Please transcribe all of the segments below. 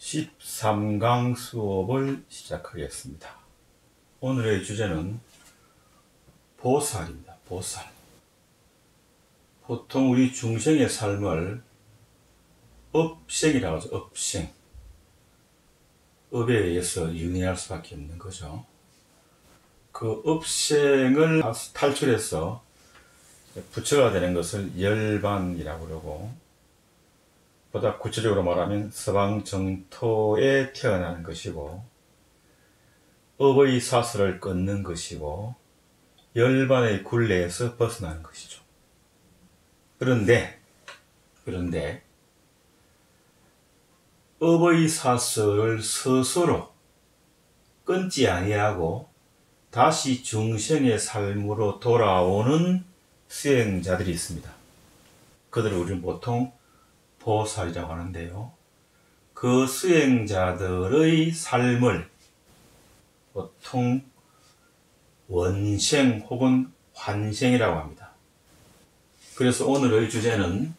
13강 수업을 시작하겠습니다. 오늘의 주제는 보살입니다. 보살. 보통 우리 중생의 삶을 업생이라고 하죠. 업생. 업에 의해서 윤회할 수밖에 없는 거죠. 그 업생을 탈출해서 부처가 되는 것을 열반이라고 그러고, 보다 구체적으로 말하면 서방정토에 태어나는 것이고, 업의 사슬을 끊는 것이고, 열반의 굴레에서 벗어나는 것이죠. 그런데 업의 사슬을 스스로 끊지 아니하고 다시 중생의 삶으로 돌아오는 수행자들이 있습니다. 그들을 우리는 보통 보살이라고 하는데요. 그 수행자들의 삶을 보통 원생 혹은 환생이라고 합니다. 그래서 오늘의 주제는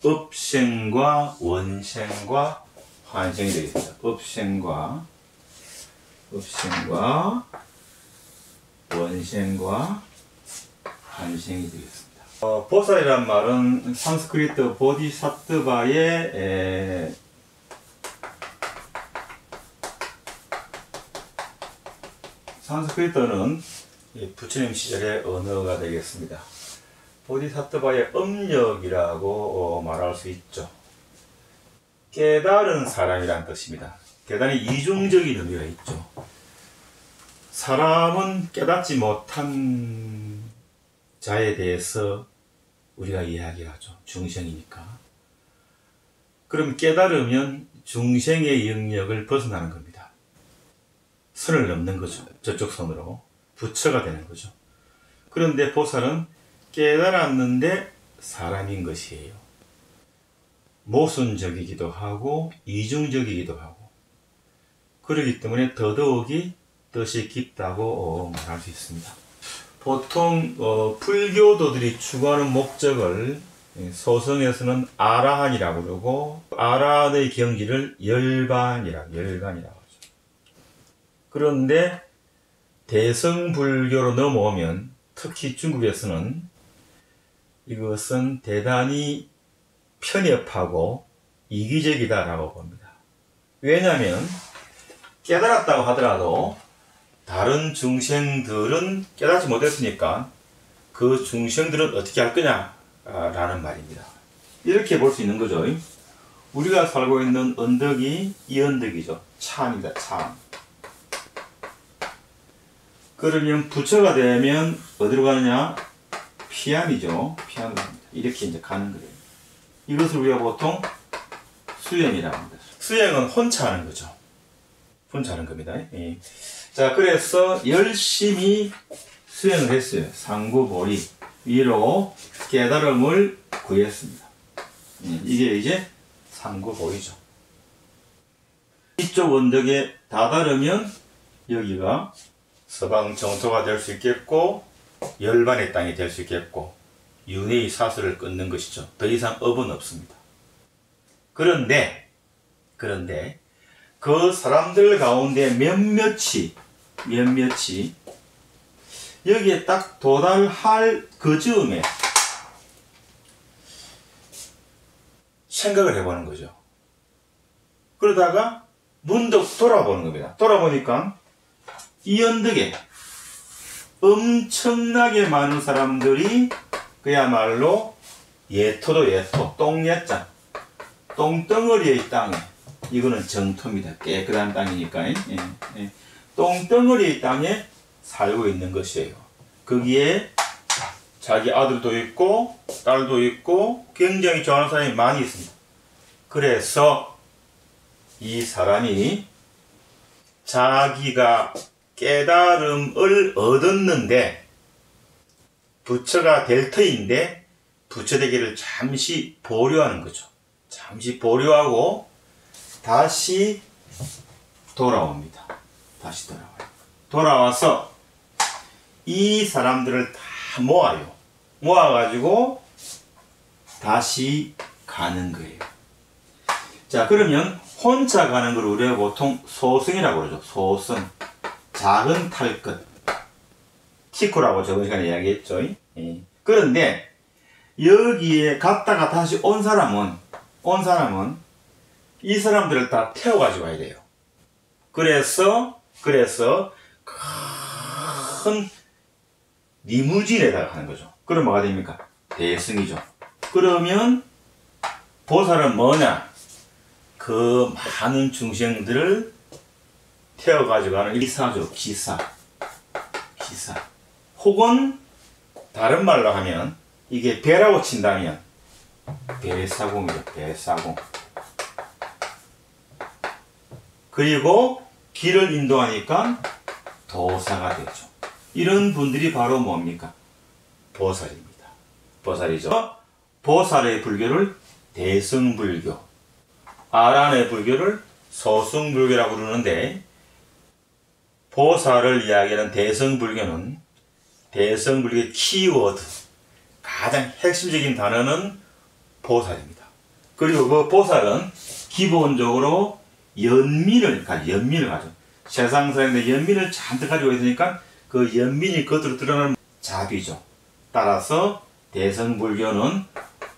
업생과 원생과 환생이 되겠습니다. 업생과 원생과 환생이 되겠습니다. 보살이란 말은 산스크리트 보디사트바의 산스크리트는 부처님 시절의 언어가 되겠습니다. 보디사트바의 음력이라고 말할 수 있죠. 깨달은 사람이란 뜻입니다. 대단히 이중적인 의미가 있죠. 사람은 깨닫지 못한 자에 대해서 우리가 이야기하죠. 중생이니까. 그럼 깨달으면 중생의 영역을 벗어나는 겁니다. 선을 넘는 거죠. 저쪽 선으로. 부처가 되는 거죠. 그런데 보살은 깨달았는데 사람인 것이에요. 모순적이기도 하고 이중적이기도 하고, 그렇기 때문에 더더욱이 뜻이 깊다고 말할 수 있습니다. 보통 불교도들이 추구하는 목적을 소성에서는 아라한이라고 그러고, 아라한의 경지를 열반이라고 하죠. 그런데 대성불교로 넘어오면, 특히 중국에서는 이것은 대단히 편협하고 이기적이다라고 봅니다. 왜냐하면 깨달았다고 하더라도 다른 중생들은 깨닫지 못했으니까 그 중생들은 어떻게 할 거냐라는 말입니다. 이렇게 볼 수 있는 거죠. 우리가 살고 있는 언덕이 이 언덕이죠. 참입니다. 참. 그러면 부처가 되면 어디로 가느냐? 피암이죠. 피암으로 갑니다. 이렇게 이제 가는 거예요. 이것을 우리가 보통 수행이라고 합니다. 수행은 혼자 하는 거죠. 혼자 하는 겁니다. 예. 자, 그래서 열심히 수행을 했어요. 상구보리 위로 깨달음을 구했습니다. 예. 이게 이제 상구보리죠. 이쪽 언덕에 다다르면 여기가 서방 정토가 될 수 있겠고, 열반의 땅이 될 수 있겠고, 윤회의 사슬을 끊는 것이죠. 더 이상 업은 없습니다. 그런데 그 사람들 가운데 몇몇이 여기에 딱 도달할 그 즈음에 생각을 해보는 거죠. 그러다가 문득 돌아보는 겁니다. 돌아보니까 이 언덕에 엄청나게 많은 사람들이 그야말로 예토도 예토, 똥예짱, 똥덩어리의 땅에, 이거는 정토입니다. 깨끗한 땅이니까. 똥덩어리의 땅에 살고 있는 것이에요. 거기에 자기 아들도 있고 딸도 있고 굉장히 좋아하는 사람이 많이 있습니다. 그래서 이 사람이 자기가 깨달음을 얻었는데 부처가 될 터인데 부처 되기를 잠시 보류하는 거죠. 잠시 보류하고 다시 돌아옵니다. 다시 돌아와요. 돌아와서 이 사람들을 다 모아요. 모아가지고 다시 가는 거예요. 자, 그러면 혼자 가는 걸 우리가 보통 소승이라고 그러죠. 소승. 작은 탈것. 티코라고 저번 시간에 이야기했죠. 예. 그런데 여기에 갔다가 다시 온 사람은 이 사람들을 다 태워가지고 와야 돼요. 그래서 큰 리무진에다가 하는 거죠. 그럼 뭐가 됩니까? 대승이죠. 그러면 보살은 뭐냐? 그 많은 중생들을 태워가지고 가는 기사죠. 기사. 혹은 다른 말로 하면 이게 배라고 친다면 배사공이죠. 배사공. 그리고 길을 인도하니까 도사가 되죠. 이런 분들이 바로 뭡니까? 보살입니다. 보살이죠. 보살의 불교를 대승불교, 아란의 불교를 소승불교라고 부르는데, 보살을 이야기하는 대승불교는 대승불교의 키워드, 가장 핵심적인 단어는 보살입니다. 그리고 그 보살은 기본적으로 연민을 가져. 세상 사람인데 연민을 잔뜩 가지고 있으니까 그 연민이 겉으로 드러나는 자비죠. 따라서 대승불교는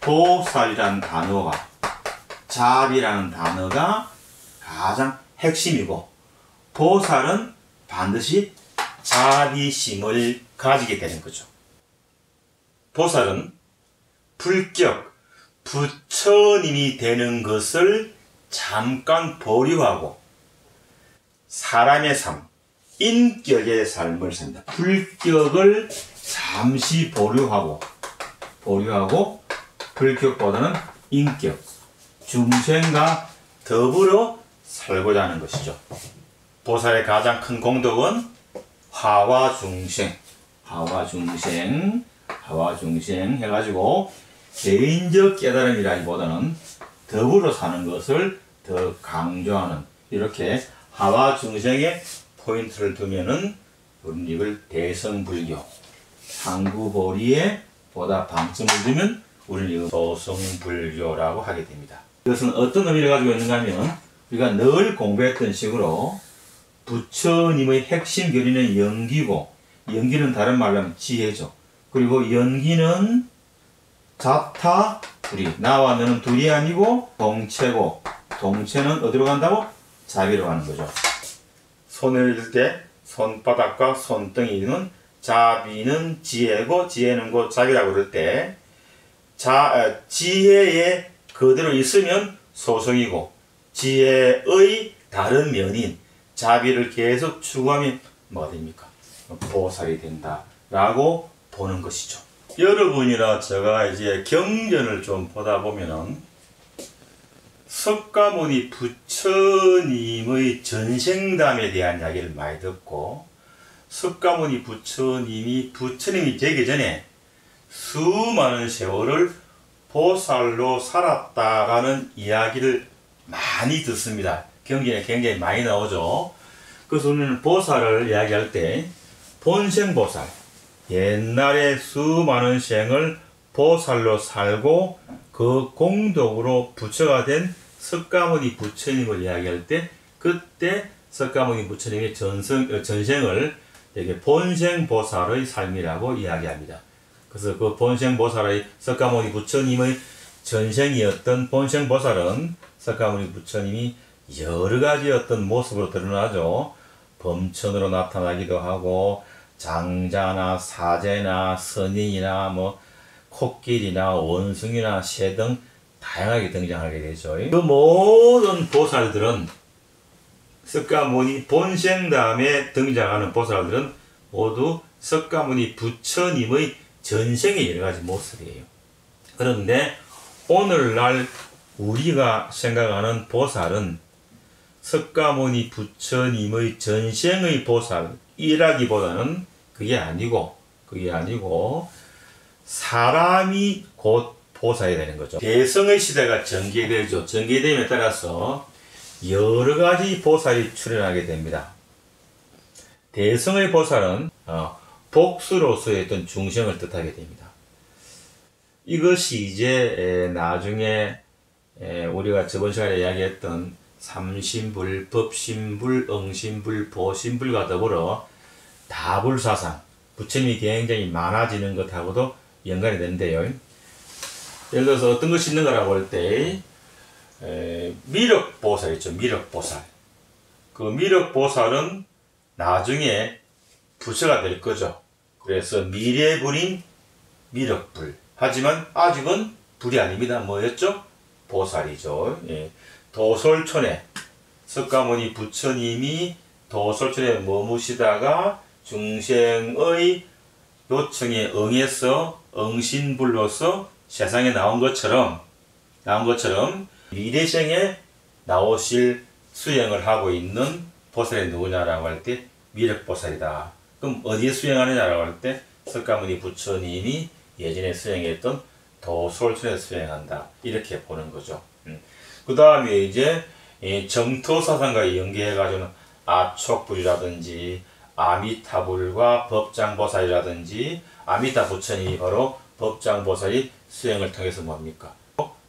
보살이라는 단어와 자비라는 단어가 가장 핵심이고, 보살은 반드시 자비심을 가지게 되는 거죠. 보살은 불격, 부처님이 되는 것을 잠깐 보류하고 사람의 삶, 인격의 삶을 산다. 불격을 잠시 보류하고 불격보다는 인격, 중생과 더불어 살고자 하는 것이죠. 보살의 가장 큰 공덕은 화화중생 해가지고 개인적 깨달음이라기보다는 더불어 사는 것을 더 강조하는, 이렇게 하와중생의 포인트를 두면은 우리는 이걸 대승불교, 상구보리에 보다 방점을 두면 우리는 이걸 소승불교라고 하게 됩니다. 이것은 어떤 의미를 가지고 있는가 하면, 우리가 늘 공부했던 식으로 부처님의 핵심 교리는 연기고, 연기는 다른 말로 하면 지혜죠. 그리고 연기는 자타 둘이, 나와 너는 둘이 아니고 동체고, 동체는 어디로 간다고? 자비로 가는 거죠. 손을 들 때 손바닥과 손등이는 자비는 지혜고, 지혜는 곧 자비라고 그럴 때, 지혜에 그대로 있으면 소승이고, 지혜의 다른 면인 자비를 계속 추구하면 뭐가 됩니까? 보살이 된다라고 보는 것이죠. 여러분이나 제가 이제 경전을 좀 보다 보면은 석가모니 부처님의 전생담에 대한 이야기를 많이 듣고, 석가모니 부처님이 되기 전에 수많은 세월을 보살로 살았다라는 이야기를 많이 듣습니다. 경전에 굉장히 많이 나오죠. 그래서 우리는 보살을 이야기할 때 본생보살, 옛날에 수많은 생을 보살로 살고 그 공덕으로 부처가 된 석가모니 부처님을 이야기할 때, 그때 석가모니 부처님의 전생을 이렇게 본생보살의 삶이라고 이야기합니다. 그래서 그 본생보살의 석가모니 부처님의 전생이었던 본생보살은 석가모니 부처님이 여러 가지 어떤 모습으로 드러나죠. 범천으로 나타나기도 하고, 장자나 사제나 선인이나 코끼리나 원숭이나 새 등 다양하게 등장하게 되죠. 그 모든 보살들은, 석가모니 본생 다음에 등장하는 보살들은 모두 석가모니 부처님의 전생의 여러 가지 모습이에요. 그런데 오늘날 우리가 생각하는 보살은 석가모니 부처님의 전생의 보살이라기보다는 그게 아니고 사람이 곧 보살이 되는 거죠. 대성의 시대가 전개되죠. 전개됨에 따라서 여러 가지 보살이 출현하게 됩니다. 대성의 보살은 복수로서의 어떤 중생을 뜻하게 됩니다. 이것이 이제 나중에 우리가 저번 시간에 이야기했던 삼신불, 법신불, 응신불, 보신불과 더불어 다불사상, 부처님이 굉장히 많아지는 것하고도 연관이 되는데요. 예를 들어서 어떤 것이 있는 거라고 할 때 미륵보살 있죠. 미륵보살. 그 미륵보살은 나중에 부처가 될 거죠. 그래서 미래불인 미륵불. 하지만 아직은 불이 아닙니다. 뭐였죠? 보살이죠. 예. 도솔촌에 석가모니 부처님이 도솔촌에 머무시다가 중생의 요청에 응해서 응신불로서 세상에 나온 것처럼 미래생에 나오실 수행을 하고 있는 보살이 누구냐라고 할 때 미륵보살이다. 그럼 어디에 수행하느냐라고 할 때 석가모니 부처님이 예전에 수행했던 도솔촌에 수행한다. 이렇게 보는 거죠. 그 다음에 이제 정토사상과 연계해가지고는 아촉불이라든지 아미타불과 법장보살이라든지 아미타 부처님이 바로 법장보살이 수행을 통해서 뭡니까?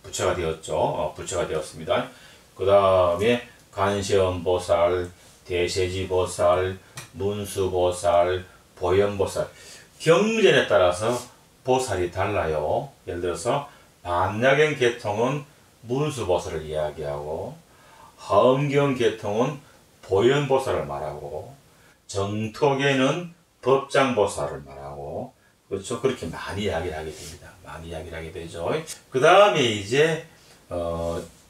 부처가 되었죠. 부처가 되었습니다. 그 다음에 관세음보살, 대세지보살, 문수보살, 보현보살. 경전에 따라서 보살이 달라요. 예를 들어서 반야경 계통은 문수보살을 이야기하고 화엄경 계통은 보현보살을 말하고 정토계는 법장보살을 말하고 그렇죠. 그렇게 많이 이야기를 하게 됩니다. 많이 이야기를 하게 되죠. 그 다음에 이제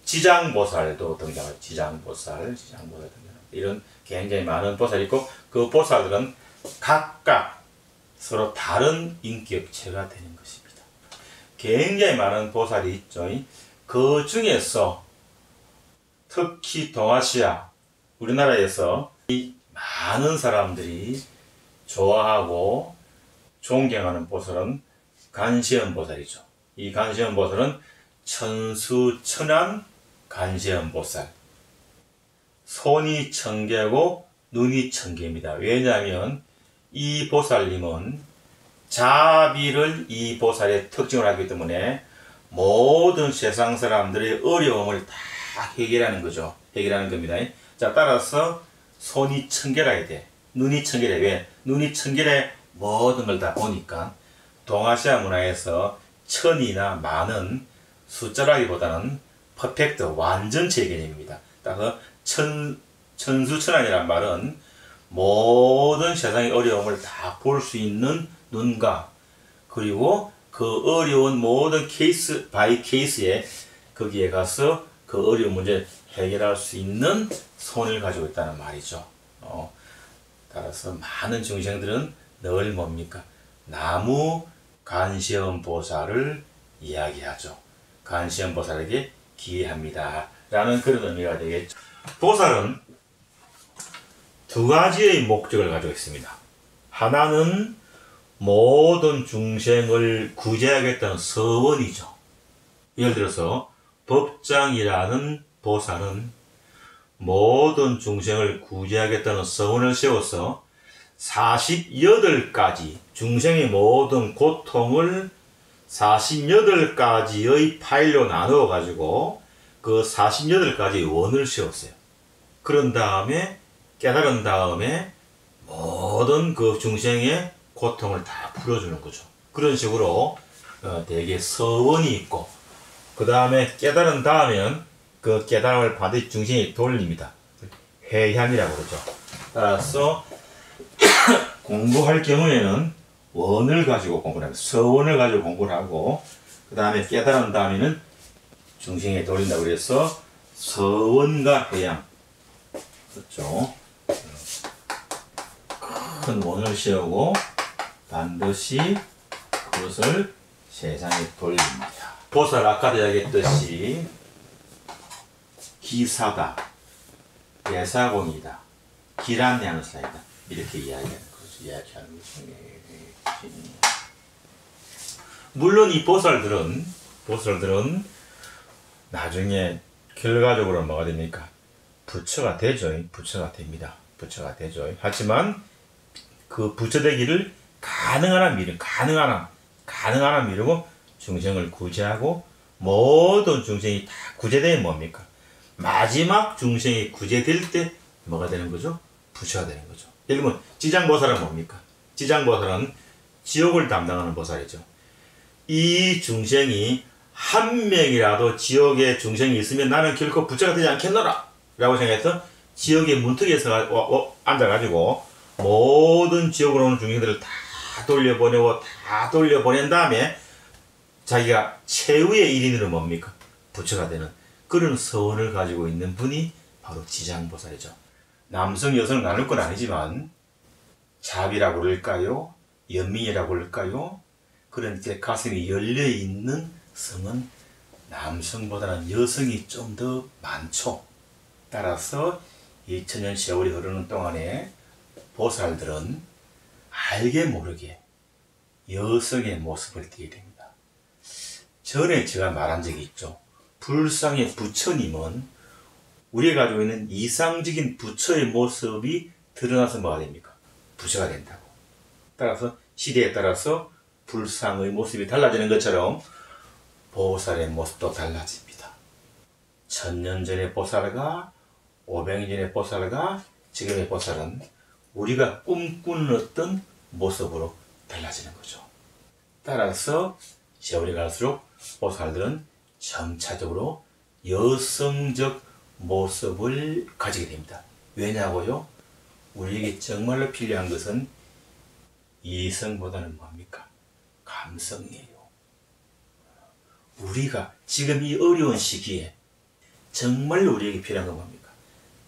지장보살도 등장하죠. 지장보살 등장합니다. 이런 굉장히 많은 보살이 있고 그 보살들은 각각 서로 다른 인격체가 되는 것입니다. 굉장히 많은 보살이 있죠. 그 중에서 특히 동아시아 우리나라에서 이 많은 사람들이 좋아하고 존경하는 보살은 간세음보살이죠. 이 간세음보살은 천수천안 간세음보살. 손이 천개고 눈이 천개입니다. 왜냐하면 이 보살님은 자비를 이 보살의 특징으로 하기 때문에 모든 세상 사람들의 어려움을 다 해결하는 거죠. 해결하는 겁니다. 자, 따라서 손이 천개라야 돼. 눈이 천개래. 왜? 눈이 천개래 모든 걸 다 보니까 동아시아 문화에서 천이나 만은 숫자라기보다는 퍼펙트, 완전체 개념입니다. 따라서 천수천안이란 말은 모든 세상의 어려움을 다 볼 수 있는 눈과 그리고 그 어려운 모든 케이스 바이 케이스에 거기에 가서 그 어려운 문제를 해결할 수 있는 손을 가지고 있다는 말이죠. 따라서 많은 중생들은 늘 뭡니까? 나무 간세음보살을 이야기하죠. 간세음보살에게 기회합니다. 라는 그런 의미가 되겠죠. 보살은 두 가지의 목적을 가지고 있습니다. 하나는 모든 중생을 구제하겠다는 서원이죠. 예를 들어서 법장이라는 보살은 모든 중생을 구제하겠다는 서원을 세워서 48가지 중생의 모든 고통을 48가지의 파일로 나누어 가지고 그 48가지의 원을 세웠어요. 그런 다음에 깨달은 다음에 모든 그 중생의 고통을 다 풀어주는 거죠. 그런 식으로 되게 서원이 있고 그 다음에 깨달은 다음에는 그 깨달음을 반드시 중생이 돌립니다. 회향이라고 그러죠. 따라서 공부할 경우에는 원을 가지고 공부를 합니다. 서원을 가지고 공부를 하고 그 다음에 깨달은 다음에는 중생에 돌린다고 그래서 서원과 회향 그렇죠. 큰 원을 세우고 반드시 그것을 세상에 돌립니다. 보살 아까도 이야기했듯이 기사다, 대사공이다, 기란양사이다 이렇게 이야기하는 거죠. 물론 이 보살들은 나중에 결과적으로 뭐가 됩니까? 부처가 되죠. 부처가 됩니다. 부처가 되죠. 하지만 그 부처 되기를 가능한 한 미루고 중생을 구제하고 모든 중생이 다 구제되면 뭡니까? 마지막 중생이 구제될 때 뭐가 되는 거죠? 부처가 되는 거죠. 예를 들면 지장보살은 뭡니까? 지장보살은 지옥을 담당하는 보살이죠. 이 중생이 한 명이라도 지옥에 중생이 있으면 나는 결코 부처가 되지 않겠노라 라고 생각해서 지옥의 문턱에서 앉아가지고 모든 지옥으로 오는 중생들을 다 돌려보낸 다음에 자기가 최후의 일인으로 뭡니까? 부처가 되는 그런 서원을 가지고 있는 분이 바로 지장보살이죠. 남성, 여성을 나눌 건 아니지만 자비라고 그럴까요? 연민이라고 그럴까요? 그런 가슴이 열려있는 성은 남성보다는 여성이 좀 더 많죠. 따라서 2000년 세월이 흐르는 동안에 보살들은 알게 모르게 여성의 모습을 띠게 됩니다. 전에 제가 말한 적이 있죠. 불상의 부처님은 우리가 가지고 있는 이상적인 부처의 모습이 드러나서 뭐가 됩니까? 부처가 된다고. 따라서 시대에 따라서 불상의 모습이 달라지는 것처럼 보살의 모습도 달라집니다. 1000년 전의 보살과 500년 전의 보살과 지금의 보살은 우리가 꿈꾸는 어떤 모습으로 달라지는 거죠. 따라서 세월이 갈수록 보살들은 점차적으로 여성적 모습을 가지게 됩니다. 왜냐고요? 우리에게 정말로 필요한 것은 이성보다는 뭡니까? 감성이에요. 우리가 지금 이 어려운 시기에 정말로 우리에게 필요한 건 뭡니까?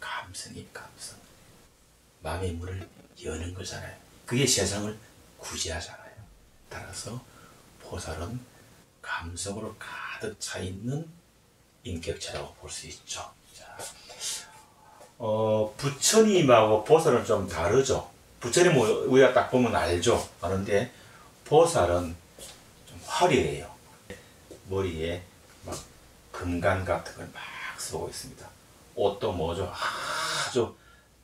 감성이 감성. 마음의 문을 여는 거잖아요. 그게 세상을 구제하잖아요. 따라서 보살은 감성으로 가득 차 있는 인격체라고 볼 수 있죠. 자, 부처님하고 보살은 좀 다르죠. 부처님 우리가 딱 보면 알죠. 아는데 보살은 좀 화려해요. 머리에 막 금관 같은 걸 막 쓰고 있습니다. 옷도 뭐죠? 아주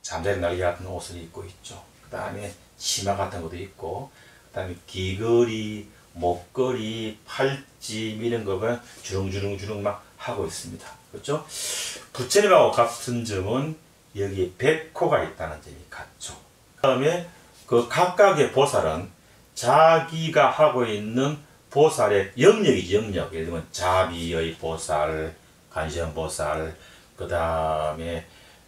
잠자리 날개 같은 옷을 입고 있죠. 그 다음에 치마 같은 것도 있고, 그 다음에 귀걸이, 목걸이, 팔찌 이런 거가 주렁주렁 막 하고 있습니다. 그렇죠? 부처님하고 같은 점은 여기에 백호가 있다는 점이 같죠. 그 다음에 그 각각의 보살은 자기가 하고 있는 보살의 영역이지, 영역. 예를 들면 자비의 보살, 간시현보살, 그 다음에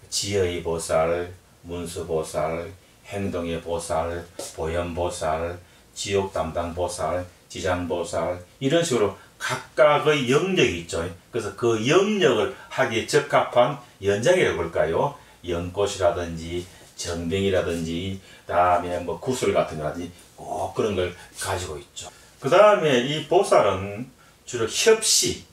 지의 보살, 문수보살, 행동의 보살, 보현보살, 지옥 담당 보살, 지장보살, 이런 식으로 각각의 영역이 있죠. 그래서 그 영역을 하기에 적합한 연장이라고 할까요? 연꽃이라든지 정병이라든지 다음에 뭐 구슬 같은 거라든지 꼭 그런 걸 가지고 있죠. 그 다음에 이 보살은 주로 협시,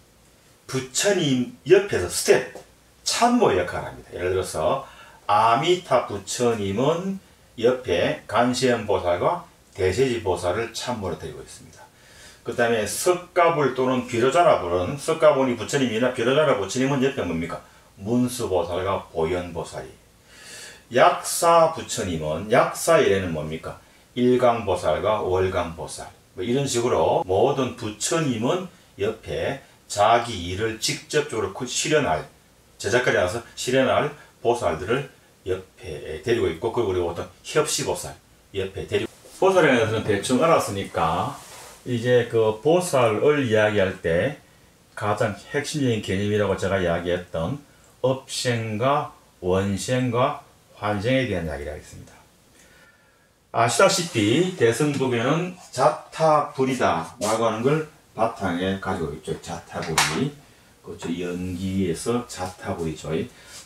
부처님 옆에서 스텝, 참모 역할을 합니다. 예를 들어서 아미타 부처님은 옆에 간시현 보살과 대세지 보살을 참모로 데리고 있습니다. 그 다음에 석가불 또는 비로자라불은 석가모니 부처님이나 비로자라 부처님은 옆에 뭡니까? 문수보살과 보현보살이. 약사 부처님은 약사일에는 뭡니까? 일강보살과 월강보살. 뭐 이런 식으로 모든 부처님은 옆에 자기 일을 직접적으로 실현할, 제자까지 나서 실현할 보살들을 옆에 데리고 있고, 그리고 우리 어떤 협시보살 옆에 데리고. 보살에 대해서는 대충 알았으니까 이제 그 보살을 이야기할 때 가장 핵심적인 개념이라고 제가 이야기했던 업생과 원생과 환생에 대한 이야기를 하겠습니다. 아시다시피 대승법에는 자타불이다 라고 하는 걸 바탕에 가지고 있죠. 자타불이. 그렇죠. 연기에서 자타불이죠.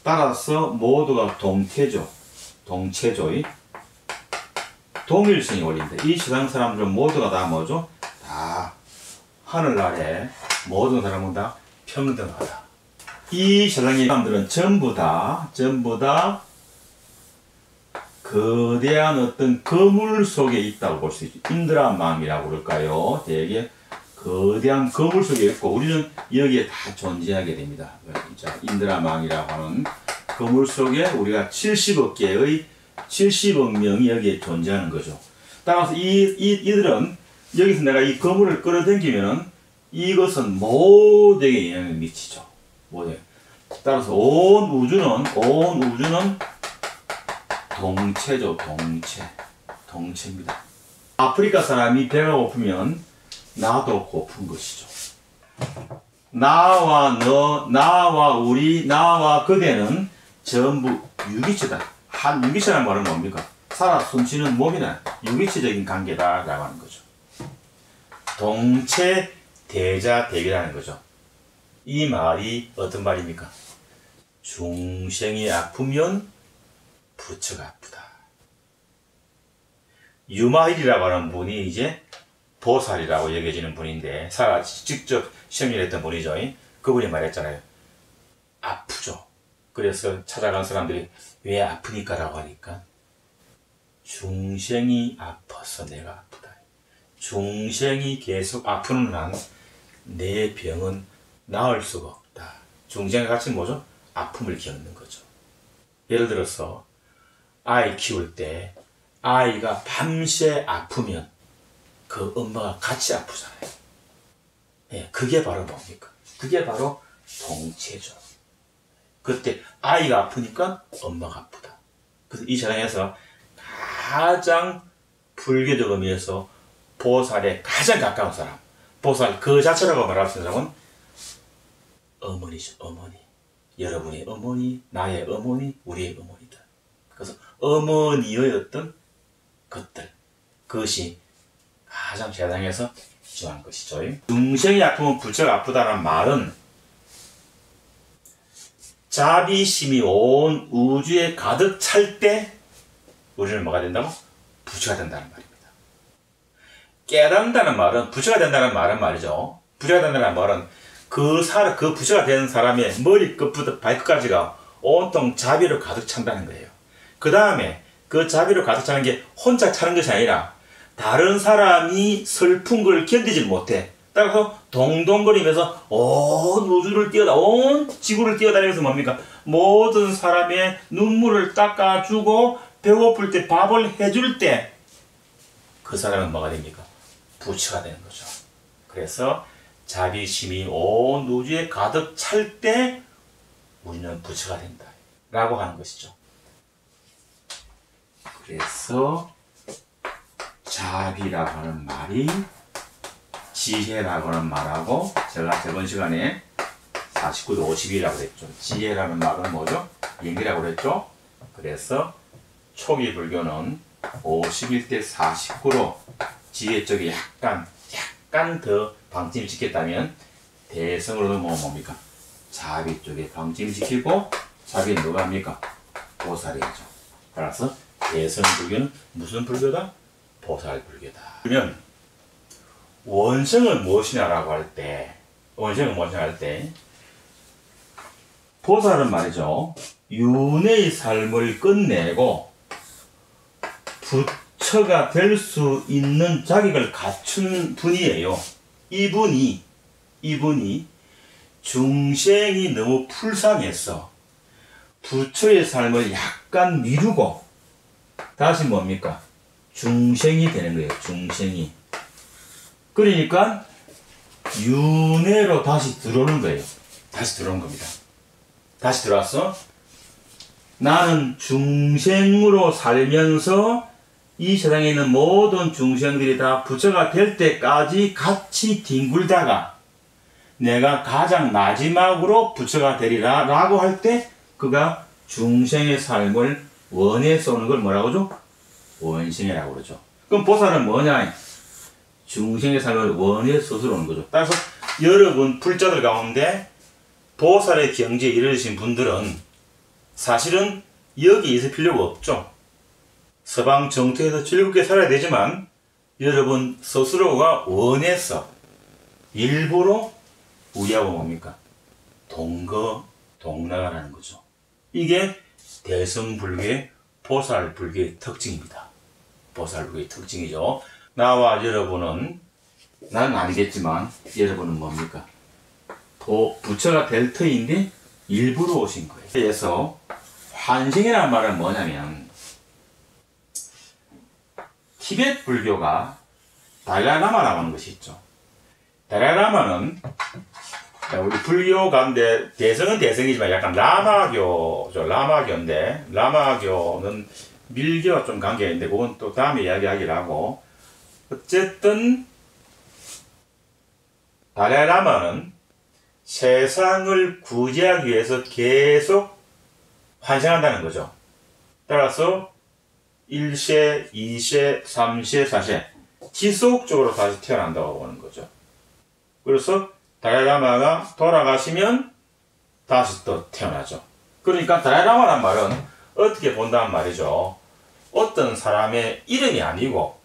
따라서 모두가 동태죠. 동체죠. 동일성이 원리입니다. 이 세상 사람들은 모두가 다 뭐죠? 다 하늘나라에 모든 사람은 다 평등하다. 이 세상의 사람들은 전부 다 거대한 어떤 거물 속에 있다고 볼 수 있죠. 인드라맘이라고 그럴까요? 되게 거대한 거물 속에 있고 우리는 여기에 다 존재하게 됩니다. 인드라맘이라고 하는 거물 속에 우리가 70억 개의 70억 명이 여기에 존재하는 거죠. 따라서 이들은 여기서 내가 이 거물을 끌어당기면 이것은 모두에게 영향을 미치죠. 모두. 따라서 온 우주는 동체죠. 동체입니다. 아프리카 사람이 배가 고프면 나도 고픈 것이죠. 나와 너, 나와 우리, 나와 그대는 전부 유기체다. 한 유기체라는 말은 뭡니까? 살아 숨쉬는 몸이나 유기체적인 관계다라고 하는 거죠. 동체 대자 대비라는 거죠. 이 말이 어떤 말입니까? 중생이 아프면 부처가 아프다. 유마일이라고 하는 분이 이제 보살이라고 여겨지는 분인데 살아 직접 시험을 했던 분이죠. 그분이 말했잖아요. 아프죠. 그래서 찾아간 사람들이 왜 아프니까 라고 하니까 중생이 아파서 내가 아프다. 중생이 계속 아프는 한 내 병은 나을 수가 없다. 중생과 같이 뭐죠? 아픔을 겪는 거죠. 예를 들어서 아이 키울 때 아이가 밤새 아프면 그 엄마가 같이 아프잖아요. 예, 그게 바로 뭡니까? 그게 바로 동체죠. 그때 아이가 아프니까 엄마가 아프다. 그래서 이 세상에서 가장 불교적 의미에서 보살에 가장 가까운 사람, 보살 그 자체라고 말할 수 있는 사람은 어머니죠. 어머니. 여러분의 어머니, 나의 어머니, 우리의 어머니다. 그래서 어머니의 어떤 것들, 그것이 가장 세상에서 중요한 것이죠. 중생이 아프면 부처가 아프다는 말은 자비심이 온 우주에 가득 찰 때 우리는 뭐가 된다고? 부처가 된다는 말입니다. 깨닫는다는 말은 부처가 된다는 말은 말이죠. 부처가 된다는 말은 그 부처가 된 사람의 머리끝부터 발끝까지가 온통 자비로 가득 찬다는 거예요. 그 다음에 그 자비로 가득 차는 게 혼자 차는 것이 아니라 다른 사람이 슬픈 걸 견디지 못해. 따라서 동동거리면서 온 우주를 온 지구를 뛰어다니면서 뭡니까? 모든 사람의 눈물을 닦아주고 배고플 때 밥을 해줄 때 그 사람은 뭐가 됩니까? 부처가 되는 거죠. 그래서 자비심이 온 우주에 가득 찰 때 우리는 부처가 된다 라고 하는 것이죠. 그래서 자비라고 하는 말이 지혜라고 하는 말하고 제가 저번 시간에 49도 50이라고 그랬죠. 지혜라는 말은 뭐죠? 연기라고 그랬죠. 그래서 초기 불교는 51대 49로 지혜 쪽에 약간 더 방침을 지켰다면 대성으로는 뭡니까? 자비 쪽에 방침을 지키고 자비는 누가 합니까? 보살이죠. 따라서 대성 불교는 무슨 불교다? 보살 불교다. 그러면 원성은 무엇이냐라고 할 때, 보살은 말이죠. 윤회의 삶을 끝내고 부처가 될 수 있는 자격을 갖춘 분이에요. 이분이 중생이 너무 불쌍해서 부처의 삶을 약간 미루고 다시 뭡니까? 중생이 되는 거예요. 중생이. 그러니까 윤회로 다시 들어오는 거예요. 다시 들어온 겁니다. 다시 들어와서 나는 중생으로 살면서 이 세상에 있는 모든 중생들이 다 부처가 될 때까지 같이 뒹굴다가 내가 가장 마지막으로 부처가 되리라 라고 할 때 그가 중생의 삶을 원해서 오는 걸 뭐라고 하죠? 원생이라고 그러죠. 그럼 보살은 뭐냐? 중생의 삶을 원해서 스스로 오는 거죠. 따라서 여러분 불자들 가운데 보살의 경지에 이르신 분들은 사실은 여기 있을 필요가 없죠. 서방 정토에서 즐겁게 살아야 되지만 여러분 스스로가 원해서 일부러 우리하고 뭡니까? 동거동락하는 거죠. 이게 대성불교의 보살불교의 특징입니다. 보살불교의 특징이죠. 나와 여러분은, 나는 아니겠지만 여러분은 뭡니까? 부처가 될 터인데 일부러 오신 거예요. 그래서 환생이라는 말은 뭐냐면 티베트 불교가 달라이라마라고 하는 것이 있죠. 달라이라마는 우리 불교 가운데 대성은 대성이지만 약간 라마교죠. 라마교인데 라마교는 밀교와 좀 관계가 있는데 그건 또 다음에 이야기하기로 하고, 어쨌든 달라이라마는 세상을 구제하기 위해서 계속 환생한다는 거죠. 따라서 1세, 2세, 3세, 4세 지속적으로 다시 태어난다고 보는 거죠. 그래서 달라이라마가 돌아가시면 다시 또 태어나죠. 그러니까 달라이라마란 말은 어떻게 본다는 말이죠. 어떤 사람의 이름이 아니고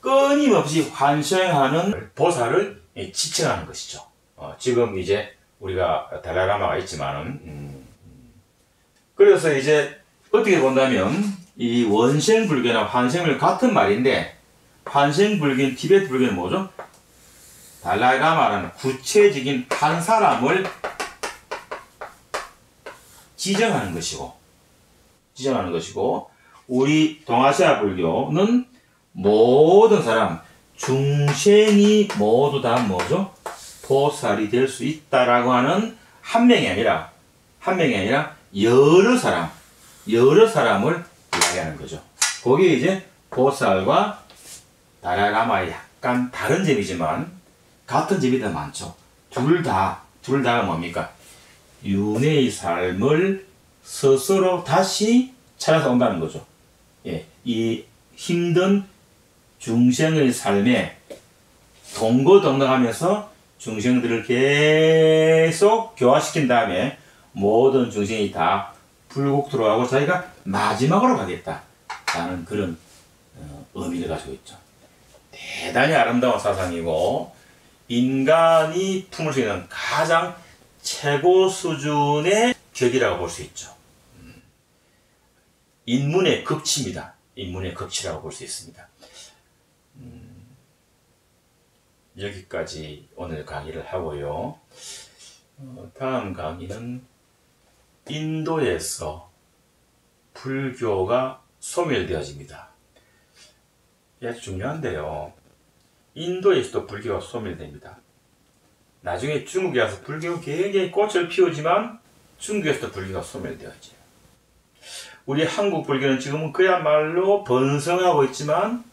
끊임없이 환생하는 보살을 지칭하는 것이죠. 지금 이제 우리가 달라이라마가 있지만은 그래서 이제 어떻게 본다면 이 원생 불교나 환생을 같은 말인데, 환생 불교는 티베트 불교는 뭐죠? 달라이라마라는 구체적인 한 사람을 지정하는 것이고, 우리 동아시아 불교는 모든 사람, 중생이 모두 다 뭐죠? 보살이 될 수 있다라고 하는 한 명이 아니라 여러 사람을 이야기하는 거죠. 거기에 이제 보살과 달라이라마의 약간 다른 점이지만 같은 점이 더 많죠. 둘 다가 뭡니까? 윤회의 삶을 스스로 다시 찾아서 온다는 거죠. 예, 이 힘든 중생의 삶에 동거동락하면서 중생들을 계속 교화시킨 다음에 모든 중생이 다 불국 들어가고 자기가 마지막으로 가겠다라는 그런 의미를 가지고 있죠. 대단히 아름다운 사상이고 인간이 품을 수 있는 가장 최고 수준의 격이라고 볼 수 있죠. 인문의 극치입니다. 인문의 극치라고 볼 수 있습니다. 여기까지 오늘 강의를 하고요. 다음 강의는 인도에서 불교가 소멸되어집니다. 이게 아주 중요한데요. 인도에서도 불교가 소멸됩니다. 나중에 중국에 와서 불교가 굉장히 꽃을 피우지만 중국에서도 불교가 소멸되어져요. 우리 한국 불교는 지금은 그야말로 번성하고 있지만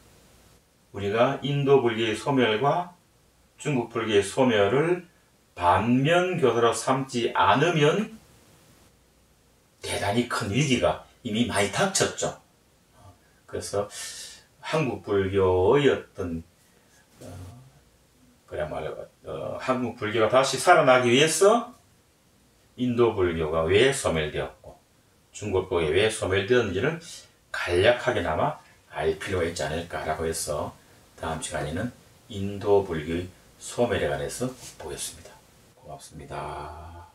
우리가 인도 불교의 소멸과 중국 불교의 소멸을 반면교사로 삼지 않으면 대단히 큰 위기가 이미 많이 닥쳤죠. 그래서 한국 불교의 어떤 그야말로 한국 불교가 다시 살아나기 위해서 인도 불교가 왜 소멸되었고 중국 불교가 왜 소멸되었는지를 간략하게나마 알 필요가 있지 않을까라고 해서 다음 시간에는 인도 불교의 소멸에 관해서 보겠습니다. 고맙습니다.